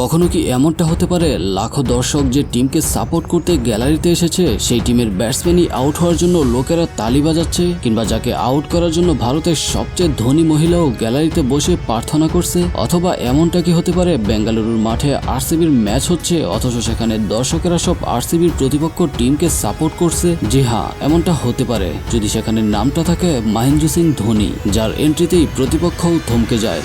কখনো কি এমনটা হতে পারে লাখো দর্শক যে টিমকে সাপোর্ট করতে গ্যালারিতে এসেছে সেই টিমের ব্যাটসম্যানই আউট হওয়ার জন্য লোকেরা তালি বাজাচ্ছে, কিংবা যাকে আউট করার জন্য ভারতের সবচেয়ে ধনী মহিলাও গ্যালারিতে বসে প্রার্থনা করছে? অথবা এমনটা কি হতে পারে বেঙ্গালুরুর মাঠে আরসিবির ম্যাচ হচ্ছে অথচ সেখানে দর্শকেরা সব আরসিবির প্রতিপক্ষ টিমকে সাপোর্ট করছে? জি হ্যাঁ, এমনটা হতে পারে যদি সেখানে নামটা থাকে মহেন্দ্র সিং ধোনি, যার এন্ট্রিতেই প্রতিপক্ষও থমকে যায়।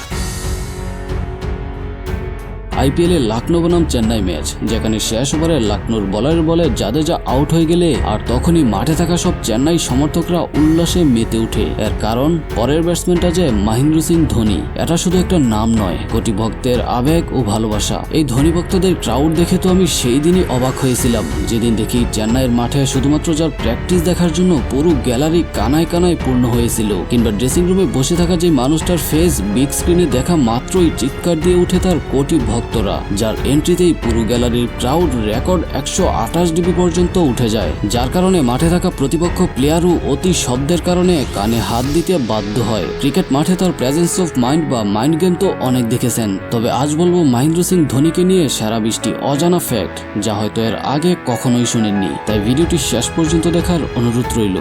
আইপিএলে লখনৌ বনাম চেন্নাই ম্যাচ, যেখানে শেষ ওভারে লখনৌর বলারের বলে জাদেজা আউট হয়ে গেলে আর তখনই মাঠে থাকা সব চেন্নাই সমর্থকরা উল্লাসে মেতে উঠে। এর কারণ পরের ব্যাটসম্যানটা যে মহেন্দ্র সিং ধোনি। এটা শুধু একটা নাম নয়, কোটি ভক্তের আবেগ ও ভালোবাসা। এই ধোনি ভক্তদের ক্রাউড দেখে তো আমি সেই দিনই অবাক হয়েছিলাম যেদিন দেখি চেন্নাইয়ের মাঠে শুধুমাত্র যার প্র্যাকটিস দেখার জন্য পুরো গ্যালারি কানায় কানায় পূর্ণ হয়েছিল, কিংবা ড্রেসিং রুমে বসে থাকা যে মানুষটার ফেস বিগ স্ক্রিনে দেখা মাত্রই চিৎকার দিয়ে উঠে তার কোটি ভক্তরা, যার এন্ট্রিতেই পুরো গ্যালারির ক্রাউড রেকর্ড 128 ডিবি পর্যন্ত উঠে যায়, যার কারণে মাঠে থাকা প্রতিপক্ষ প্লেয়ারও অতি শব্দের কারণে কানে হাত দিতে বাধ্য হয়। ক্রিকেট মাঠে তার প্রেজেন্স অফ মাইন্ড বা মাইন্ড গেম তো অনেক দেখেছেন, তবে আজ বলবো মহেন্দ্র সিং ধোনিকে নিয়ে সারা বৃষ্টি অজানা ফ্যাক্ট যা হয়তো এর আগে কখনোই শুনেননি। তাই ভিডিওটি শেষ পর্যন্ত দেখার অনুরোধ রইল।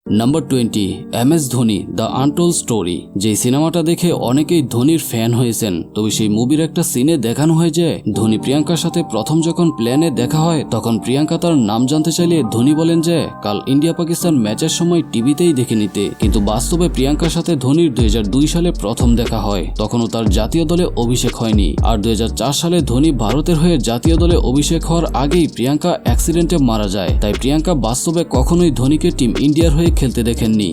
Number 20, MS Dhoni the untold story. যে সিনেমাটা দেখে অনেকেই ধোনির ফ্যান হয়েছেন, তবে সেই মুভির একটা সিনে দেখানো হয় যে ধোনি প্রিয়াঙ্কার সাথে প্রথম যখন প্লেনে দেখা হয় তখন প্রিয়াঙ্কা তার নাম জানতে চাইলে ধোনি বলেন যে কাল ইন্ডিয়া পাকিস্তান ম্যাচের সময় টিভিতেই দেখে নিতে। কিন্তু বাস্তবে প্রিয়াঙ্কার সাথে ধোনির 2002 সালে প্রথম দেখা হয়, তখনও তার জাতীয় দলে অভিষেক হয়নি। আর 2004 সালে ধোনি ভারতের হয়ে জাতীয় দলে অভিষেক হওয়ার আগেই প্রিয়াঙ্কা অ্যাক্সিডেন্টে মারা যায়, তাই প্রিয়াঙ্কা বাস্তবে কখনোই ধোনিকে টিম ইন্ডিয়ার হয়ে খেলতে দেখেননি।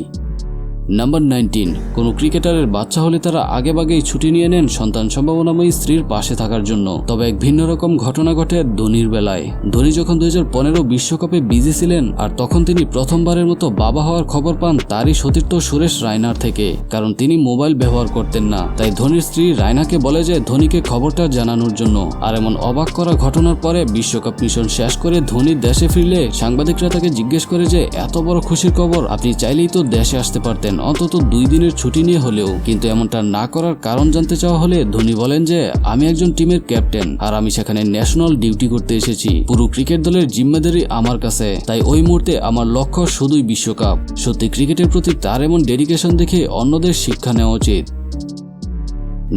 নাম্বার 19, কোনো ক্রিকেটারের বাচ্চা হলে তারা আগেভাগেই ছুটি নিয়ে নেন সন্তান সম্ভাবনাময়ী স্ত্রীর পাশে থাকার জন্য। তবে এক ভিন্ন রকম ঘটনা ঘটে ধোনির বেলায়। ধোনি যখন 2015 বিশ্বকাপে বিজি ছিলেন আর তখন তিনি প্রথমবারের মতো বাবা হওয়ার খবর পান তারই সতীর্থ সুরেশ রায়নার থেকে, কারণ তিনি মোবাইল ব্যবহার করতেন না। তাই ধোনির স্ত্রী রায়নাকে বলে যে ধোনিকে খবরটা জানানোর জন্য। আর এমন অবাক করা ঘটনার পরে বিশ্বকাপ মিশন শেষ করে ধোনি দেশে ফিরলে সাংবাদিকরা তাকে জিজ্ঞেস করে যে এত বড় খুশির খবর, আপনি চাইলেই তো দেশে আসতে পারতেন, অন্তত 2 দিনের ছুটি নিয়ে হলেও। কিন্তু এমনটা না করার কারণ জানতে চাওয়া হলে ধোনি বলেন যে আমি একজন টিমের ক্যাপ্টেন আর আমি সেখানে ন্যাশনাল ডিউটি করতে এসেছি। পুরো ক্রিকেট দলের জিম্মেদারি আমার কাছে, তাই ওই মুহূর্তে আমার লক্ষ্য শুধুই বিশ্বকাপ। সত্যি ক্রিকেটের প্রতি তার এমন ডেডিকেশন দেখে অন্যদের শিক্ষা নেওয়া উচিত।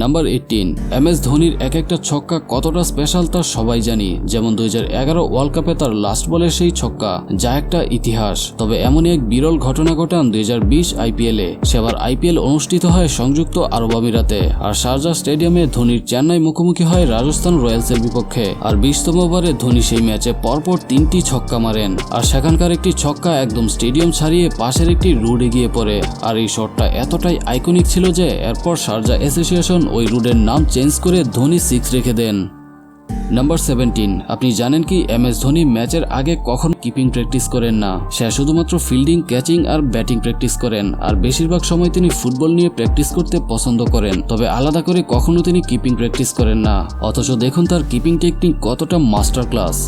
নাম্বার 18, MS ধোনির এক একটা ছক্কা কতটা স্পেশাল তা সবাই জানি। যেমন 2011 ওয়ার্ল্ড কাপে তার লাস্ট বলের সেই ছক্কা, যা একটা ইতিহাস। তবে এমনই এক বিরল ঘটনা ঘটান 2020 আইপিএলে। সেবার আইপিএল অনুষ্ঠিত হয় সংযুক্ত আরব আমিরাতে, আর শারজাহ স্টেডিয়ামে ধোনির চেন্নাই মুখোমুখি হয় রাজস্থান রয়্যালসের বিপক্ষে। আর 20তম ওভারে ধোনি সেই ম্যাচে পরপর 3টি ছক্কা মারেন, আর সেখানকার একটি ছক্কা একদম স্টেডিয়াম ছাড়িয়ে পাশের একটি রোডে গিয়ে পড়ে। আর এই শটটা এতটাই আইকনিক ছিল যে এরপর শারজাহ অ্যাসোসিয়েশন ওই রুটের নাম চেঞ্জ করে ধোনি 6 রেখে দেন। নাম্বার 17, আপনি জানেন কি MS ধোনি ম্যাচের আগে কখনো কিপিং প্র্যাকটিস করেন না। সে শুধুমাত্র ফিল্ডিং, ক্যাচিং আর ব্যাটিং প্র্যাকটিস করেন, আর বেশিরভাগ সময় তিনি ফুটবল নিয়ে প্র্যাকটিস করতে পছন্দ করেন। তবে আলাদা করে কখনো তিনি কিপিং প্র্যাকটিস করেন না, অথচ দেখুন তার কিপিং টেকনিক কতটা master class.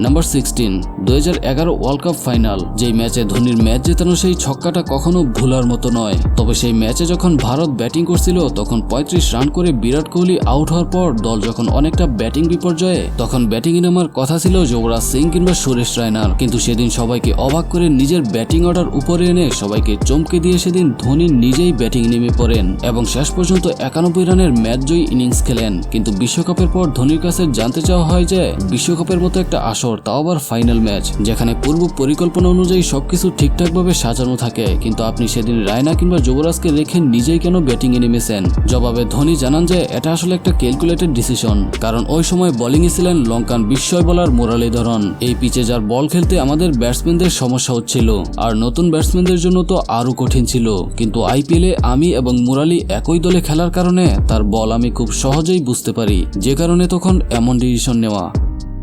Number 16, 2011 world cup final. যেই ম্যাচে ধোনির ম্যাচ জেতানো সেই ছক্কাটা কখনো ভুলার মতো নয়। তবে সেই ম্যাচে যখন ভারত ব্যাটিং করছিল তখন 35 রান করে বিরাট কোহলি আউট হওয়ার পর দল যখন অনেকটা ব্যাটিং বিপর্যয়ে, তখন ব্যাটিংয়ে নামার কথা ছিল যুবরাজ সিং কিংবা সুরেশ রায়নার। কিন্তু সেদিন সবাইকে অবাক করে নিজের ব্যাটিং অর্ডার উপরে এনে সবাইকে চমকে দিয়ে সেদিন ধোনি নিজেই ব্যাটিং নেমে পড়েন এবং শেষ পর্যন্ত 91 রানের ম্যাচ জয়ী ইনিংস খেলেন। কিন্তু বিশ্বকাপের পর ধোনির কাছে জানতে চাওয়া হয় যে বিশ্বকাপের মতো একটা তাও আবার ফাইনাল ম্যাচ, যেখানে পূর্ব পরিকল্পনা অনুযায়ী সবকিছু ঠিকঠাকভাবে সাজানো থাকে, কিন্তু আপনি সেদিন রায়না কিংবা যুবরাজকে রেখে নিজেই কেন ব্যাটিংয়ে নেমেছেন? জবাবে ধোনি জানান যে এটা আসলে একটা ক্যালকুলেটেড ডিসিশন, কারণ ওই সময় বোলিংয়ে ছিলেন লঙ্কান বিস্ময় বোলার মুরালীধরন। এই পিচে যার বল খেলতে আমাদের ব্যাটসম্যানদের সমস্যা হচ্ছিল, আর নতুন ব্যাটসম্যানদের জন্য তো আরও কঠিন ছিল। কিন্তু আইপিএলে আমি এবং মুরালী একই দলে খেলার কারণে তার বল আমি খুব সহজেই বুঝতে পারি, যে কারণে তখন এমন ডিসিশন নেওয়া।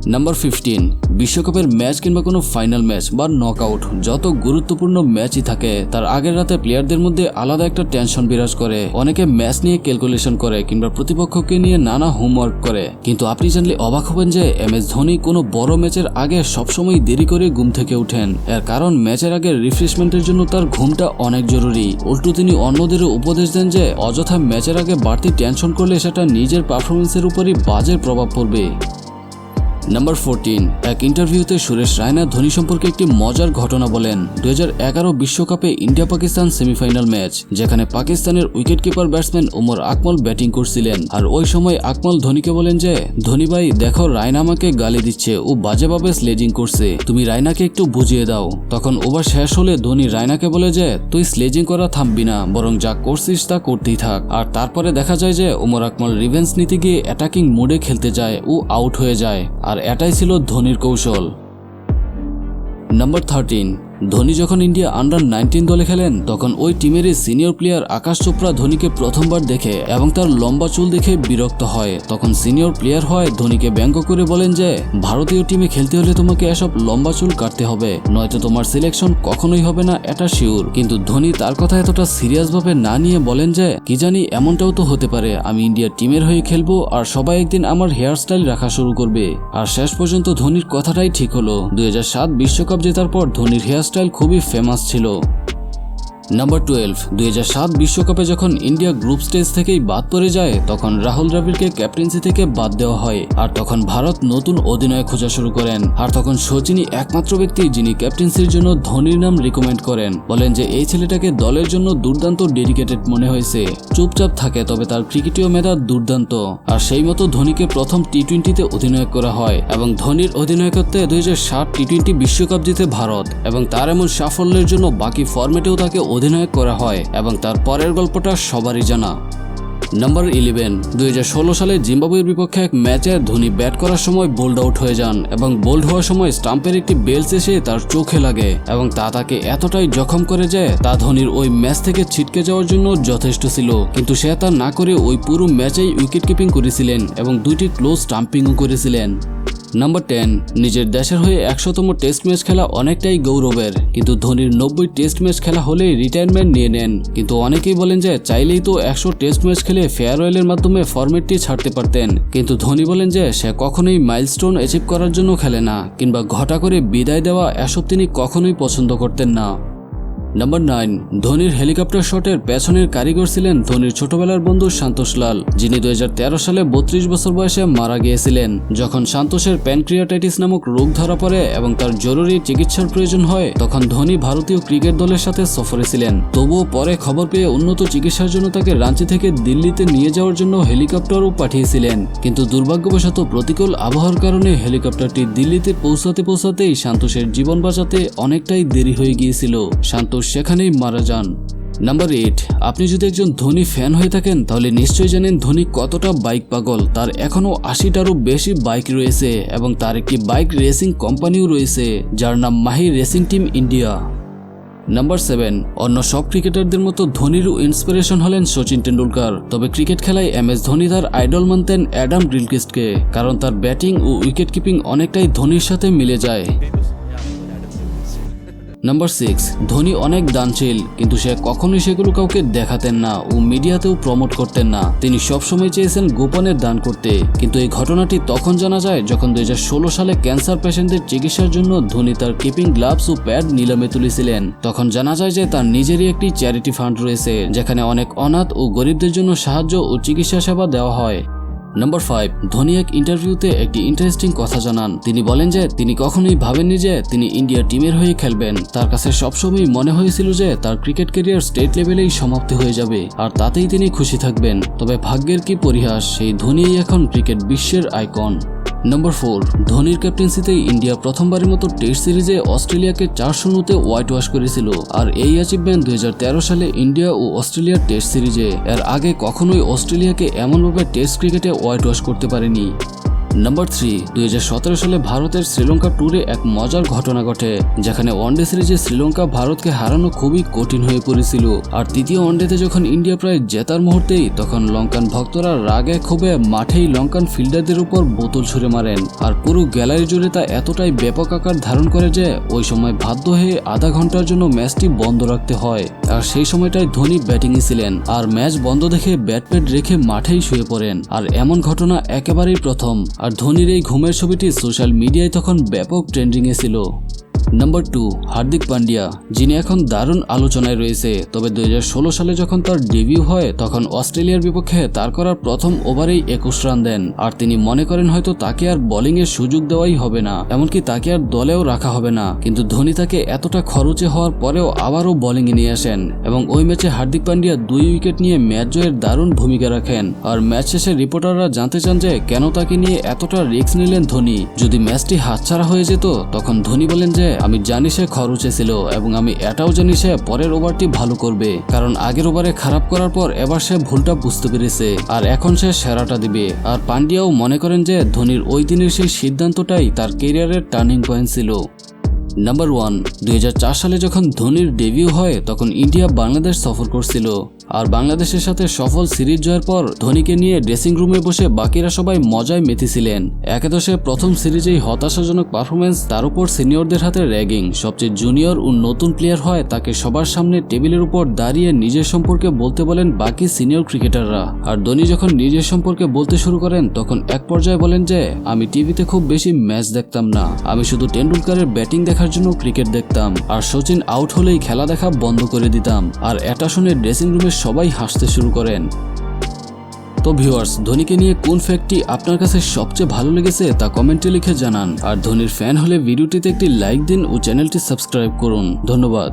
নাম্বার 15, বিশ্বকাপের ম্যাচ কিংবা কোনো ফাইনাল ম্যাচ বা নকআউট যত গুরুত্বপূর্ণ ম্যাচই থাকে তার আগের রাতে প্লেয়ারদের মধ্যে আলাদা একটা টেনশন বিরাজ করে। অনেকে ম্যাচ নিয়ে ক্যালকুলেশন করে কিংবা প্রতিপক্ষকে নিয়ে নানা হোমওয়ার্ক করে, কিন্তু আপনি জানলে অবাক হবেন যে MS ধোনি কোনো বড় ম্যাচের আগে সবসময় দেরি করে ঘুম থেকে উঠেন। এর কারণ ম্যাচের আগে রিফ্রেশমেন্টের জন্য তার ঘুমটা অনেক জরুরি। উল্টো তিনি অন্যদের উপদেশ দেন যে অযথা ম্যাচের আগে বাড়তি টেনশন করলে সেটা নিজের পারফরমেন্সের উপরই বাজে প্রভাব পড়বে। নাম্বার 14, এক ইন্টারভিউতে সুরেশ রায়না ধোনি সম্পর্কে একটি মজার ঘটনা বলেন। 2011 বিশ্বকাপে ইন্ডিয়া পাকিস্তান সেমিফাইনাল ম্যাচ, যেখানে পাকিস্তানের wicketkeeper batsman Omar Akmal batting করছিলেন। আর ওই সময় আকমল ধোনিকে বলেন যে ধোনি ভাই দেখো, রায়না আমাকে গালি দিচ্ছে, ও বাজেভাবে স্লেজিং করছে, তুমি রায়নাকে একটু বুঝিয়ে দাও। তখন ওভার শেষ হলে ধোনি রায়নাকে বলে যে তুই স্লেজিং করা থামবি না, বরং যা করছিস তা করতেই থাক। আর তারপরে দেখা যায় যে ওমর আকমল রিভেঞ্জ নিতে গিয়ে অ্যাটাকিং মোডে খেলতে যায় ও আউট হয়ে যায়। আর এটাই ছিল ধোনির কৌশল। নাম্বার 13, ধোনি যখন ইন্ডিয়া আন্ডার 19 দলে খেলেন তখন ওই টিমেরই সিনিয়র প্লেয়ার আকাশ চোপড়া ধোনিকে প্রথমবার দেখে এবং তার লম্বা চুল দেখে বিরক্ত হয়। তখন সিনিয়র প্লেয়ার হয় ধোনিকে ব্যঙ্গ করে বলেন যে ভারতীয় টিমে খেলতে হলে তোমাকে এসব লম্বা চুল কাটতে হবে, নয়তো তোমার সিলেকশন কখনোই হবে না, এটা শিওর। কিন্তু ধোনি তার কথা এতটা সিরিয়াস ভাবে না নিয়ে বলেন যে কি জানি এমনটাও তো হতে পারে, আমি ইন্ডিয়ার টিমের হয়ে খেলবো আর সবাই একদিন আমার হেয়ার স্টাইল রাখা শুরু করবে। আর শেষ পর্যন্ত ধোনির কথাটাই ঠিক হলো। 2007 বিশ্বকাপ জেতার পর ধোনির হেয়ার স্টাইল খুবই ফেমাস ছিল। নাম্বার 12, 2007 বিশ্বকাপে যখন ইন্ডিয়া গ্রুপ স্টেজ থেকেই বাদ পড়ে যায় তখন রাহুল দ্রাবিড়কে ক্যাপ্টেন্সি থেকে বাদ দেওয়া হয়। আর তখন ভারত নতুন অধিনায়ক খোঁজা শুরু করেন। আর তখন সচিনই একমাত্র ব্যক্তি যিনি ক্যাপ্টেন্সির জন্য ধোনির নাম রিকমেন্ড করেন, বলেন যে এই ছেলেটাকে দলের জন্য দুর্দান্ত ডেডিকেটেড মনে হয়েছে, চুপচাপ থাকে তবে তার ক্রিকেটীয় মেধা দুর্দান্ত। আর সেই মতো ধোনিকে প্রথম টি-20তে অধিনায়ক করা হয় এবং ধোনির অধিনায়কত্বে 2007 টি-20 বিশ্বকাপ জিতে ভারত এবং তার এমন সাফল্যের জন্য বাকি ফরম্যাটেও তাকে অধিনায়ক করা হয় এবং তার পরের গল্পটা সবারই জানা। নাম্বার 11, 2016 সালে জিম্বাবুয়ের বিপক্ষে এক ম্যাচে ধোনি ব্যাট করার সময় বোল্ড আউট হয়ে যান এবং বোল্ড হওয়ার সময় স্টাম্পের একটি বেলস এসে তার চোখে লাগে এবং তা তাকে এতটাই জখম করে যে তা ধোনির ওই ম্যাচ থেকে ছিটকে যাওয়ার জন্য যথেষ্ট ছিল। কিন্তু সে তা না করে ওই পুরো ম্যাচেই উইকেট কিপিং করেছিলেন এবং 2টি ক্লোজ স্টাম্পিংও করেছিলেন। নাম্বার 10, নিজের দেশের হয়ে 100তম টেস্ট ম্যাচ খেলা অনেকটাই গৌরবের, কিন্তু ধোনির 90 টেস্ট ম্যাচ খেলা হলেই রিটায়ারমেন্ট নিয়ে নেন। কিন্তু অনেকেই বলেন যে চাইলেই তো 100 টেস্ট ম্যাচ খেলে ফেয়ারওয়েলের মাধ্যমে ফরম্যাটটি ছাড়তে পারতেন। কিন্তু ধোনি বলেন যে সে কখনোই মাইলস্টোন অ্যাচিভ করার জন্য খেলে না কিংবা ঘটা করে বিদায় দেওয়া, এসব তিনি কখনোই পছন্দ করতেন না। নাম্বার 9, ধোনির হেলিকপ্টার শটের পেছনের কারিগর ছিলেন ধোনির ছোটবেলার বন্ধু সন্তোষ লাল, যিনি 2013 সালে 32 বছর বয়সে মারা গিয়েছিলেন। যখন সন্তোষের প্যানক্রিয়াটাইটিস নামক রোগ ধরা পড়ে এবং তার জরুরি চিকিৎসার প্রয়োজন হয় তখন ধোনি ভারতীয় ক্রিকেট দলের সাথে সফরে ছিলেন। তবুও পরে খবর পেয়ে উন্নত চিকিৎসার জন্য তাকে রাঁচি থেকে দিল্লিতে নিয়ে যাওয়ার জন্য হেলিকপ্টারও পাঠিয়েছিলেন। কিন্তু দুর্ভাগ্যবশত প্রতিকূল আবহাওয়ার কারণে হেলিকপ্টারটি দিল্লিতে পৌঁছাতেই সন্তোষের জীবন বাঁচাতে অনেকটাই দেরি হয়ে গিয়েছিল। সন্তোষ সেখানেই মারা যান। নাম্বার 8, আপনি যদি একজন ধোনি ফ্যান হয়ে থাকেন তাহলে নিশ্চয়ই জানেন ধোনি কতটা বাইক পাগল। তার এখনো 80টারও বেশি বাইক রয়েছে এবং তার একটি বাইক রেসিং কোম্পানিও রয়েছে যার নাম Mahi racing team India. Number 7, অন্য সব ক্রিকেটারদের মতো ধোনিরও ইন্সপিরেশন হলেন সচিন টেন্ডুলকার। তবে ক্রিকেট খেলায় MS ধোনি তার আইডল মানতেন অ্যাডাম গিলক্রিস্টকে, কারণ তার ব্যাটিং ও উইকেট কিপিং অনেকটাই ধোনির সাথে মিলে যায়। নাম্বার 6, ধোনি অনেক দানশীল, কিন্তু সে কখনোই সেগুলো কাউকে দেখাতেন না ও মিডিয়াতেও প্রমোট করতেন না। তিনি সবসময় চেয়েছেন গোপনে দান করতে, কিন্তু এই ঘটনাটি তখন জানা যায় যখন 2016 সালে ক্যান্সার পেশেন্টদের চিকিৎসার জন্য ধোনি তার কিপিং গ্লাভস ও প্যাড নিলামে তুলেছিলেন। তখন জানা যায় যে তার নিজেরই একটি চ্যারিটি ফান্ড রয়েছে যেখানে অনেক অনাথ ও গরিবদের জন্য সাহায্য ও চিকিৎসা সেবা দেওয়া হয়। নাম্বার 5, ধোনি এক ইন্টারভিউতে একটি ইন্টারেস্টিং কথা জানান। তিনি বলেন যে তিনি কখনোই ভাবেননি যে তিনি ইন্ডিয়া টিমের হয়ে খেলবেন। তার কাছে সবসময় মনে হয়েছিল যে তার ক্রিকেট ক্যারিয়ার স্টেট লেভেলেই সমাপ্তি হয়ে যাবে আর তাতেই তিনি খুশি থাকবেন। তবে ভাগ্যের কি পরিহাস, সেই ধোনিই এখন ক্রিকেট বিশ্বের আইকন। নম্বর 4, ধোনির ক্যাপ্টেন্সিতেই ইন্ডিয়া প্রথমবারের মতো টেস্ট সিরিজে অস্ট্রেলিয়াকে 4-0-তে হোয়াইট ওয়াশ করেছিল। আর এই অ্যাচিভমেন্ট 2013 সালে ইন্ডিয়া ও অস্ট্রেলিয়ার টেস্ট সিরিজে। এর আগে কখনোই অস্ট্রেলিয়াকে এমনভাবে টেস্ট ক্রিকেটে হোয়াইট ওয়াশ করতে পারেনি। নাম্বার 3, 2017 সালে ভারতের শ্রীলঙ্কা ট্যুরে এক মজার ঘটনা ঘটে, যেখানে ওয়ানডে সিরিজে শ্রীলঙ্কা ভারতকে হারানো খুবই কঠিন হয়ে পড়েছিল। আর তৃতীয় ওয়ানডেতে যখন ইন্ডিয়া প্রায় জেতার মুহূর্তেই তখন লঙ্কান ভক্তরা রাগে ক্ষোভে মাঠেই লঙ্কান ফিল্ডারদের উপর বোতল ছুঁড়ে মারেন। আর পুরো গ্যালারি জুড়ে তা এতটাই ব্যাপক আকার ধারণ করে যে ওই সময় বাধ্য হয়ে আধা ঘন্টার জন্য ম্যাচটি বন্ধ রাখতে হয়। আর সেই সময়টায় ধোনি ব্যাটিংয়ে ছিলেন, আর ম্যাচ বন্ধ দেখে ব্যাট প্যাড রেখে মাঠেই শুয়ে পড়েন। আর এমন ঘটনা একেবারেই প্রথম। আর ধোনির এই ঘুমের ছবিটি সোশ্যাল মিডিয়ায় তখন ব্যাপক ট্রেন্ডিংয়ে ছিল। নাম্বার 2, হার্দিক পান্ডিয়া, যিনি এখন দারুণ আলোচনায় রয়েছে। তবে 2016 সালে যখন তার ডেবিউ হয় তখন অস্ট্রেলিয়ার বিপক্ষে তার করার প্রথম ওভারেই 21 রান দেন। আর তিনি মনে করেন হয়তো তাকে আর বোলিংয়ের সুযোগ দেওয়াই হবে না, এমনকি তাকে আর দলেও রাখা হবে না। কিন্তু ধোনি তাকে এতটা খরচে হওয়ার পরেও আবারও বোলিংয়ে নিয়ে আসেন এবং ওই ম্যাচে হার্দিক পান্ডিয়া 2 উইকেট নিয়ে ম্যাচ জয়ের দারুণ ভূমিকা রাখেন। আর ম্যাচ শেষে রিপোর্টাররা জানতে চান যে কেন তাকে নিয়ে এতটা রিস্ক নিলেন ধোনি। যদি ম্যাচটি হাতছাড়া হয়ে যেত তখন ধোনি বলেন যে আমি জানি সে খরচে ছিল এবং আমি এটাও জানি সে পরের ওভারটি ভালো করবে, কারণ আগের ওভারে খারাপ করার পর এবার সে ভুলটা বুঝতে পেরেছে আর এখন সে সেরাটা দিবে। আর পান্ডিয়াও মনে করেন যে ধোনির ওই দিনের সেই সিদ্ধান্তটাই তার ক্যারিয়ারের টার্নিং পয়েন্ট ছিল। নাম্বার 1, 2004 সালে যখন ধোনির ডেবিউ হয় তখন ইন্ডিয়া বাংলাদেশ সফর করছিল। আর বাংলাদেশের সাথে সফল সিরিজ জয়ের পর ধোনিকে নিয়ে ড্রেসিং রুমে বসে বাকিরা সবাই মজায় মেতেছিলেন। একাদশে প্রথম সিরিজেই হতাশাজনক পারফরমেন্স, তার উপর সিনিয়রদের হাতে র্যাগিং, সবচেয়ে জুনিয়র ও নতুন প্লেয়ার হয় তাকে সবার সামনে টেবিলের উপর দাঁড়িয়ে নিজের সম্পর্কে বলতে বলেন বাকি সিনিয়র ক্রিকেটাররা। আর ধোনি যখন নিজের সম্পর্কে বলতে শুরু করেন তখন এক পর্যায়ে বলেন যে আমি টিভিতে খুব বেশি ম্যাচ দেখতাম না, আমি শুধু টেন্ডুলকারের ব্যাটিং দেখার জন্য ক্রিকেট দেখতাম, আর সচিন আউট হলেই খেলা দেখা বন্ধ করে দিতাম। আর এটা শুনে ড্রেসিং রুমে সবাই হাসতে শুরু করেন। তো ভিউয়ার্স, ধোনিকে নিয়ে কোন ফ্যাক্টটি আপনার কাছে সবচেয়ে ভালো লেগেছে তা কমেন্টে লিখে জানান। আর ধোনির ফ্যান হলে ভিডিওটিতে একটি লাইক দিন ও চ্যানেলটি সাবস্ক্রাইব করুন। ধন্যবাদ।